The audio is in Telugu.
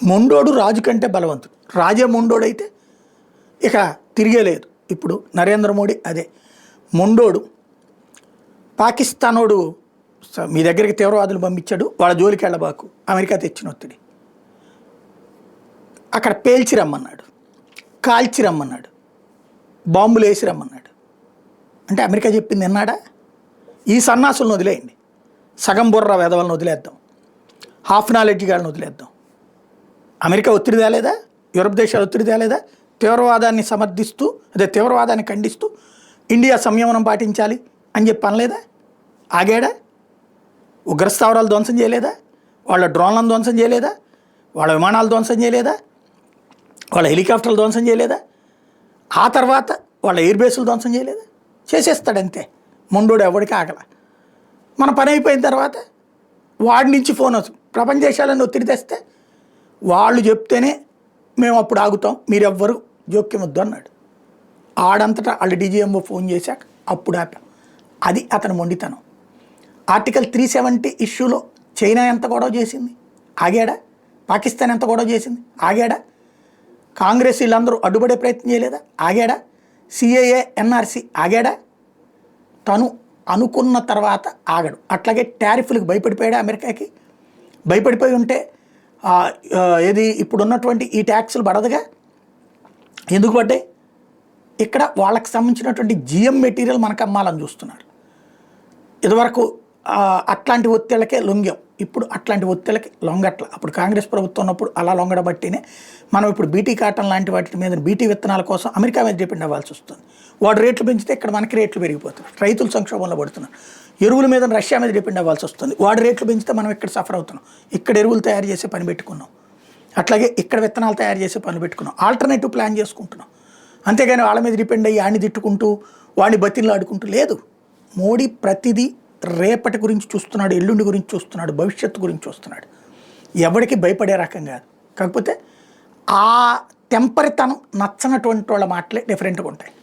మొండోడు రాజు కంటే బలవంతుడు. రాజే మొండోడైతే ఇక తిరిగేలేదు. ఇప్పుడు నరేంద్ర మోడీ అదే మొండోడు. పాకిస్తానోడు మీ దగ్గరికి తీవ్రవాదులు పంపించాడు, వాళ్ళ జోలికి వెళ్ళబాకు, అమెరికా తెచ్చిన ఒత్తిడి. అక్కడ పేల్చి రమ్మన్నాడు, కాల్చి రమ్మన్నాడు, బాంబులు వేసి రమ్మన్నాడు. అంటే అమెరికా చెప్పింది విన్నాడా? ఈ సన్నాసులను వదిలేయండి, సగం బుర్ర వెధవలను వదిలేద్దాం, హాఫ్ నాలెడ్జ్ గాళ్ళని వదిలేద్దాం. అమెరికా ఒత్తిడి తేలేదా? యూరప్ దేశాలు ఒత్తిడి తేలేదా? తీవ్రవాదాన్ని సమర్థిస్తూ తీవ్రవాదాన్ని ఖండిస్తూ ఇండియా సంయమనం పాటించాలి అని చెప్పి అనలేదా? ఆగాడా? ఉగ్రస్థావరాలు ధ్వంసం చేయలేదా? వాళ్ళ డ్రోన్లను ధ్వంసం చేయలేదా? వాళ్ళ విమానాలు ధ్వంసం చేయలేదా? వాళ్ళ హెలికాప్టర్లు ధ్వంసం చేయలేదా? ఆ తర్వాత వాళ్ళ ఎయిర్ బేసులు ధ్వంసం చేయలేదా? చేసేస్తాడంతే. మొండోడు ఎవడికి ఆగల. మన పని అయిపోయిన తర్వాత వాడి నుంచి ఫోన్ వస్తుంది, ప్రపంచ దేశాలను ఒత్తిడి తెస్తే వాళ్ళు చెప్తేనే మేము అప్పుడు ఆగుతాం, మీరెవ్వరు జోక్యం వద్దు అన్నాడు. ఆడంతటా వాళ్ళ డీజీఎంఓ ఫోన్ చేశాక అప్పుడు ఆపాం. అది అతని మొండితనం. ఆర్టికల్ 370 ఇష్యూలో చైనా ఎంత గొడవ చేసింది, ఆగాడా? పాకిస్తాన్ ఎంత గొడవ చేసింది, ఆగాడా? కాంగ్రెస్ వీళ్ళందరూ అడ్డుపడే ప్రయత్నం చేయలేదా, ఆగాడా? CAA NRC ఆగాడా? తను అనుకున్న తర్వాత ఆగడు. అట్లాగే టారిఫ్లకు భయపడిపోయాడా? అమెరికాకి భయపడిపోయి ఉంటే ఏది ఇప్పుడున్నటువంటి ఈ ట్యాక్సులు పడదుగా. ఎందుకు పడ్డాయి? ఇక్కడ వాళ్ళకి సంబంధించినటువంటి జిఎం మెటీరియల్ మనకు అమ్మాలని చూస్తున్నారు. ఇదివరకు అట్లాంటి ఒత్తిళ్ళకే లొంగాం, ఇప్పుడు అట్లాంటి ఒత్తిళ్ళకి లొంగట్ల. అప్పుడు కాంగ్రెస్ ప్రభుత్వం ఉన్నప్పుడు అలా లొంగడబట్టినే మనం ఇప్పుడు బీటీ కాటన్ లాంటి వాటి మీద, బీటీ విత్తనాల కోసం అమెరికా మీద డిపెండ్ అవ్వాల్సి వస్తుంది. వాడు రేట్లు పెంచితే ఇక్కడ మనకి రేట్లు పెరిగిపోతున్నాయి, రైతులు సంక్షోభంలో పడుతున్నారు. ఎరువుల మీద రష్యా మీద డిపెండ్ అవ్వాల్సి వస్తుంది, వాడు రేట్లు పెంచితే మనం ఇక్కడ సఫర్ అవుతున్నాం. ఇక్కడ ఎరువులు తయారు చేసే పని పెట్టుకున్నాం, అట్లాగే ఇక్కడ విత్తనాలు తయారు చేసే పనులు పెట్టుకున్నాం, ఆల్టర్నేటివ్ ప్లాన్ చేసుకుంటున్నాం. అంతేగాని వాళ్ళ మీద డిపెండ్ అయ్యి వాడిని తిట్టుకుంటూ వాడిని బతిళ్ళు ఆడుకుంటూ లేదు. మోడీ ప్రతిదీ రేపటి గురించి చూస్తున్నాడు, ఎల్లుండి గురించి చూస్తున్నాడు, భవిష్యత్తు గురించి చూస్తున్నాడు. ఎవరికి భయపడే రకం కాదు. కాకపోతే ఆ టెంపరితనం నచ్చనటువంటి వాళ్ళ మాటలే డిఫరెంట్గా ఉంటాయి.